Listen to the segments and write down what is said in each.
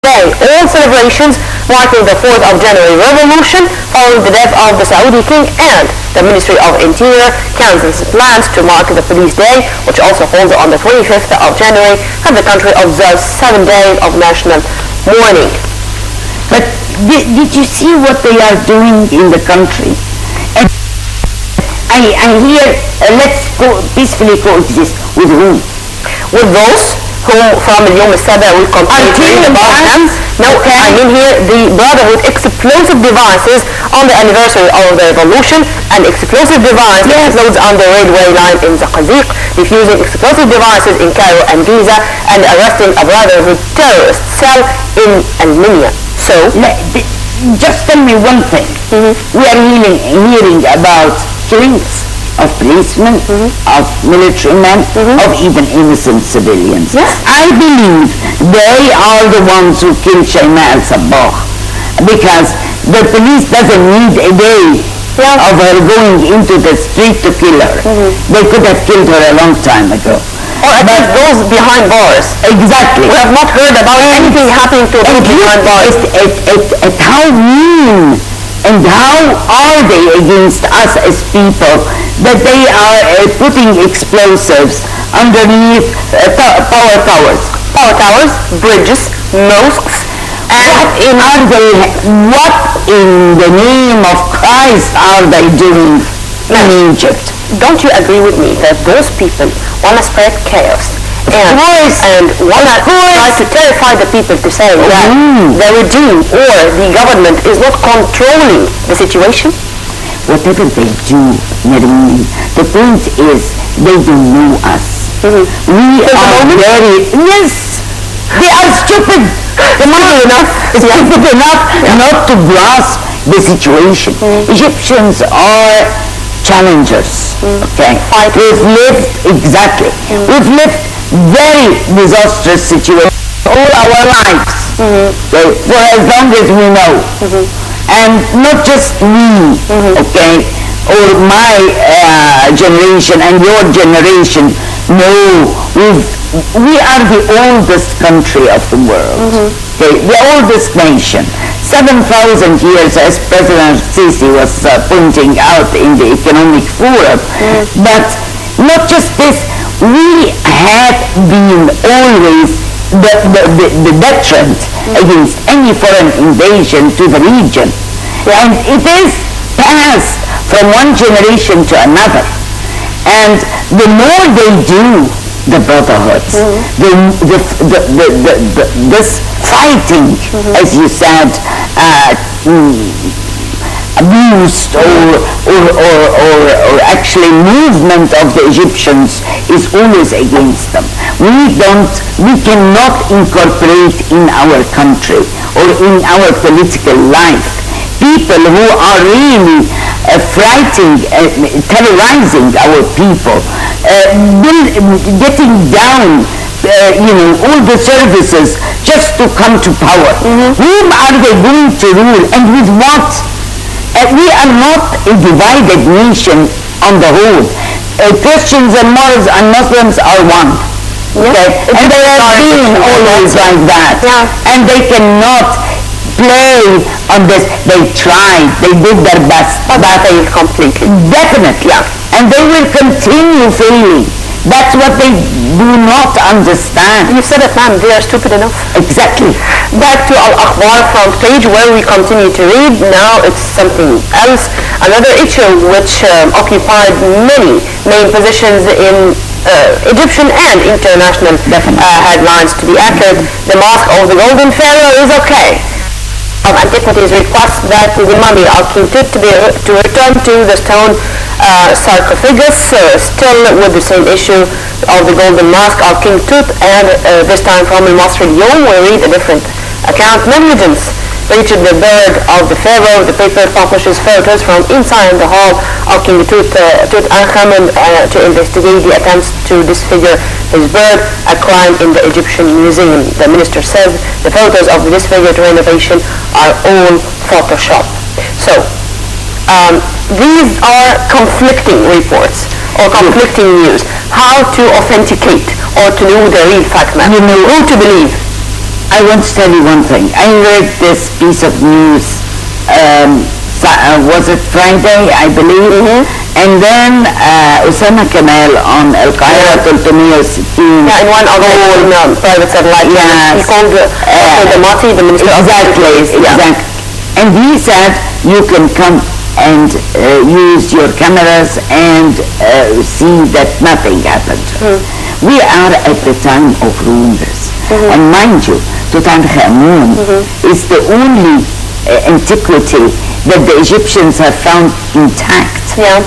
today. All celebrations marking the 4th of January revolution following the death of the Saudi king, and the Ministry of Interior cancels plans to mark the Police Day, which also falls on the 25th of January, and the country observes 7 days of national mourning. But did you see what they are doing in the country? And I hear, let's peacefully coexist with whom? With those who from Al-Yawm al-Sabi we continue to read about them. No, okay. I mean here the Brotherhood explosive devices on the anniversary of the revolution, and explosive device explodes on the railway line in Zaqaziq, defusing explosive devices in Cairo and Giza, and arresting a Brotherhood terrorist cell in Armenia. So, just tell me one thing. We are hearing about killings of policemen, of military men, of even innocent civilians. I believe they are the ones who killed Shayma al-Sabbagh, because the police doesn't need a day of her going into the street to kill her. They could have killed her a long time ago. Or at least those behind bars. Exactly. We have not heard about anything happening to those behind bars. At how mean and how are they against us as people that they are putting explosives underneath power towers, bridges, mosques, and what in the name of Christ are they doing in Egypt? Don't you agree with me that those people want to spread chaos and want to try to terrify the people to say that the regime or the government is not controlling the situation? Whatever they do, Nermeen, the point is they don't know us. We are very... Yes! They are stupid! Stupid enough not to grasp the situation. Egyptians are challengers. Okay? We've lived, we've lived very disastrous situations all our lives, for as long as we know. And not just me, okay, or my generation and your generation. No, we are the oldest country of the world, okay, the oldest nation. 7,000 years, as President Sisi was pointing out in the Economic Forum. But not just this, we have been always the deterrent against any foreign invasion to the region. And it is passed from one generation to another. And the more they do, the brotherhoods, this fighting, as you said, abused or actually movement of the Egyptians is always against them. We cannot incorporate in our country or in our political life people who are really terrorizing our people, getting down all the services just to come to power. Whom are they going to rule, and with what? We are not a divided nation on the whole. Christians and Muslims are one. Okay? And they have been always like that. And they cannot play on this. They tried. They did their best. But that failed completely. Definitely. And they will continue failing. That's what they do not understand. You said it, ma'am. They are stupid enough. Exactly. Back to Al-Akhbar front page, where we continue to read. Now it's something else. Another issue which occupied many main positions in Egyptian and international headlines. To be accurate, the Mosque of the Golden Pharaoh is okay. Of Antiquities requests that the mummy of King Tut to return to the stone sarcophagus, still with the same issue of the Golden Mosque of King Tut, and this time from Al-Masri al-Yawm we read a different account. Negligence reached the bird of the pharaoh. The paper publishes photos from inside the hall of King Tutankhamun to investigate the attempts to disfigure his bird, a crime in the Egyptian museum. The minister says the photos of the disfigured renovation are all Photoshop. So these are conflicting reports or conflicting news. How to authenticate or to know the real fact, man? You know who to believe. I want to tell you one thing. I read this piece of news, was it Friday, I believe? And then Osama Kamal on Al-Qaeda 360. Yeah, in one of the private satellite. Yes. He called the Mati, the Minister of Exactly. And he said you can come and use your cameras and see that nothing happened. We are at the time of rumors. And mind you, Tutankhamun is the only antiquity that the Egyptians have found intact. Yeah.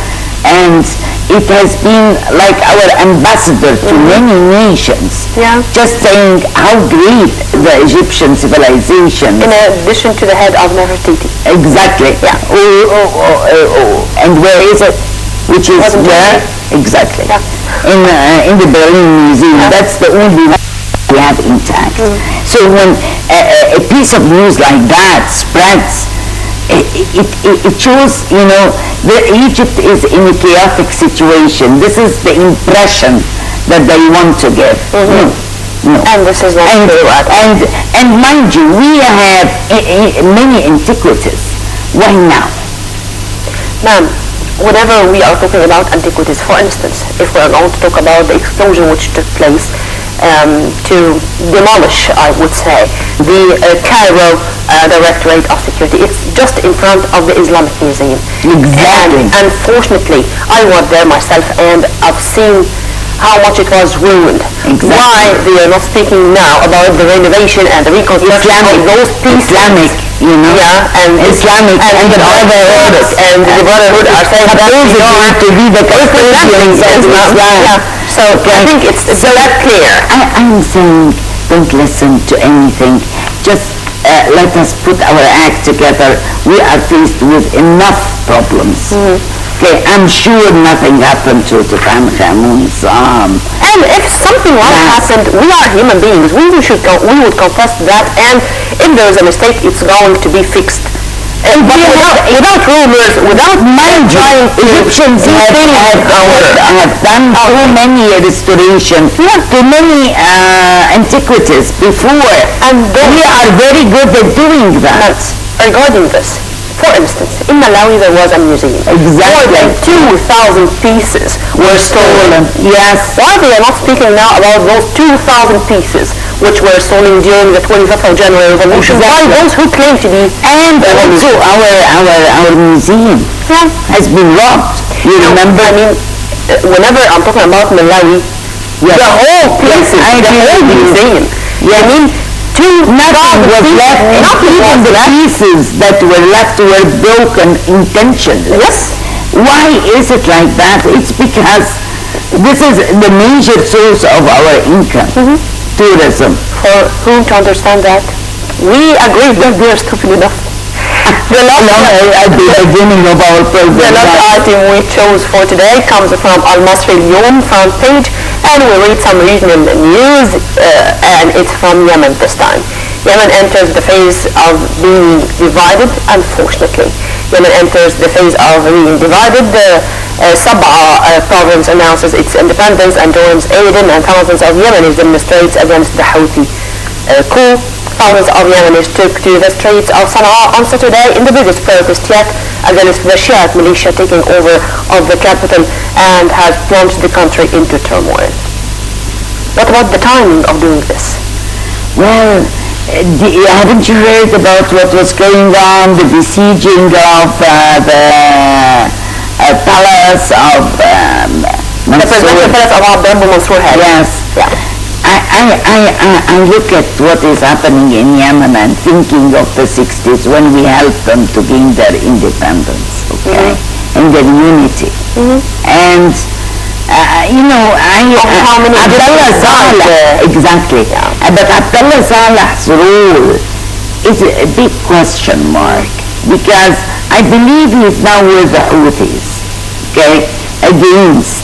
And it has been like our ambassador to many nations, just saying how great the Egyptian civilization is. In addition to the head of Nefertiti. Exactly. Yeah. And where is it? Which is where? Exactly. Yeah. In the Berlin Museum. That's the only one we have intact. So when a piece of news like that spreads, it shows, that Egypt is in a chaotic situation. This is the impression that they want to give. No. And this is not true. And mind you, we have many antiquities. Why now? Ma'am, whenever we are talking about antiquities, for instance, if we are going to talk about the explosion which took place to demolish, I would say, the Cairo Directorate of Security. It's just in front of the Islamic Museum. Exactly. And unfortunately, I was there myself and I've seen how much it was ruined. Exactly. Why they are not speaking now about the renovation and the reconstruction of those pieces. Islamic, Yeah, and Islamic and the Brotherhood. And the Brotherhood are saying that those we are to be the custodians of Islam. Yeah. So I think it's that clear. I'm saying don't listen to anything. Just let us put our act together. We are faced with enough problems. Okay, I'm sure nothing happened to Tutankhamun's arm. And if something wrong happened, we are human beings. We would confess that, and if there is a mistake, it's going to be fixed. But without rumors, without trying to... Egyptians have done so many restorations to many antiquities before, and we are very good at doing that. Regarding this, for instance, in Malawi there was a museum. Exactly. More than 2,000 pieces were stolen. Yes. Why they are not speaking now about those 2,000 pieces which were stolen during the 25th of January Revolution by those who claim to be... And also our museum has been robbed. You remember? I mean, whenever I'm talking about Malawi, the whole place, the whole museum. I mean, nothing was left, not even the pieces that were left were broken intentionally. Yes. Why is it like that? It's because this is the major source of our income, tourism. For whom to understand that? We agree that they are stupid enough. The at the beginning of our program. The last item we chose for today comes from Al-Masri Al-Yom front page, and we read some regional news, and it's from Yemen this time. Yemen enters the phase of being divided, unfortunately. Yemen enters the phase of being divided. The Sab'a province announces its independence and joins Aden, and thousands of Yemenis demonstrate against the Houthi coup. Thousands of Yemenis took to the streets of Sana'a on Saturday in the biggest protest yet against the Shiite militia taking over of the capital and has plunged the country into turmoil. What about the timing of doing this? Well, haven't you heard about what was going on, the besieging of the palace of The presidential palace of Abu Mansour had. Yes. Yeah. I look at what is happening in Yemen and thinking of the 60s when we helped them to gain their independence, okay, and their unity. And, Abdullah Saleh, exactly. But Abdullah Saleh's role is a big question mark because I believe he's now with the Houthis, okay, against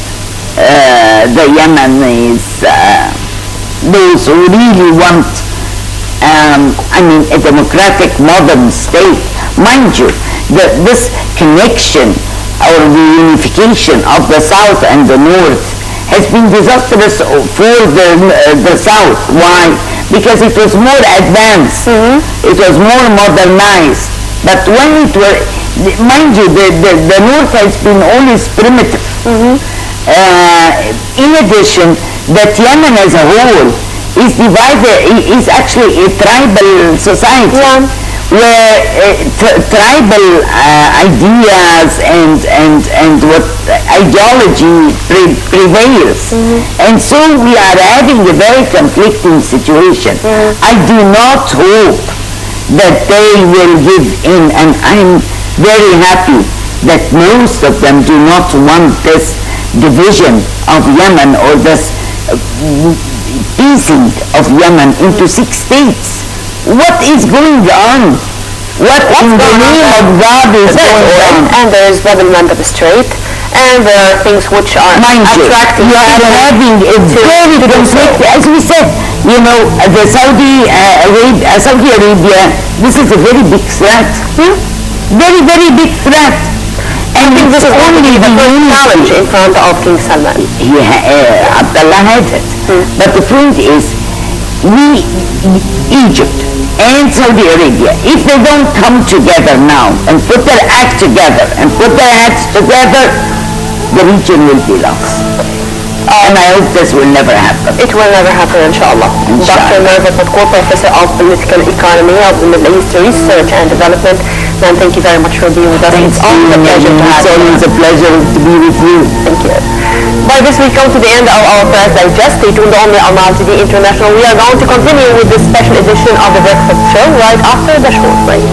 the Yemenis, those who really want, a democratic modern state. Mind you, this connection or the unification of the South and the North has been disastrous for the South. Why? because it was more advanced. It was more modernized. But when it was, mind you, the North has been always primitive. In addition, that Yemen as a whole is divided, is actually a tribal society. Where tribal ideas and what ideology prevails. And so we are having a very conflicting situation. I do not hope that they will give in, and I'm very happy that most of them do not want this division of Yemen or this piecing of Yemen into 6 states. What is going on? What in the name of God is going on? And there is Bab al-Mandab Strait, and there are things which are attractive. You are having a very conflict, as we said, you know, the Saudi Arabia, this is a very big threat. Very, very big threat. And this is only the first challenge in front of King Salman. Abdullah had it. But the point is, Egypt and Saudi Arabia, if they don't come together now and put their act together and put their heads together, the region will be lost. And I hope this will never happen. It will never happen, inshallah. Dr. Mervat, Madkour, Professor of Political Economy of the Middle East Research and Development. Ma'am, thank you very much for being with us. It's always a pleasure to have you. It's always a pleasure to be with you. Thank you. By this, we come to the end of our Press Digest. Stay tuned on the Nile TV International. We are going to continue with this special edition of the Breakfast Show right after the short break.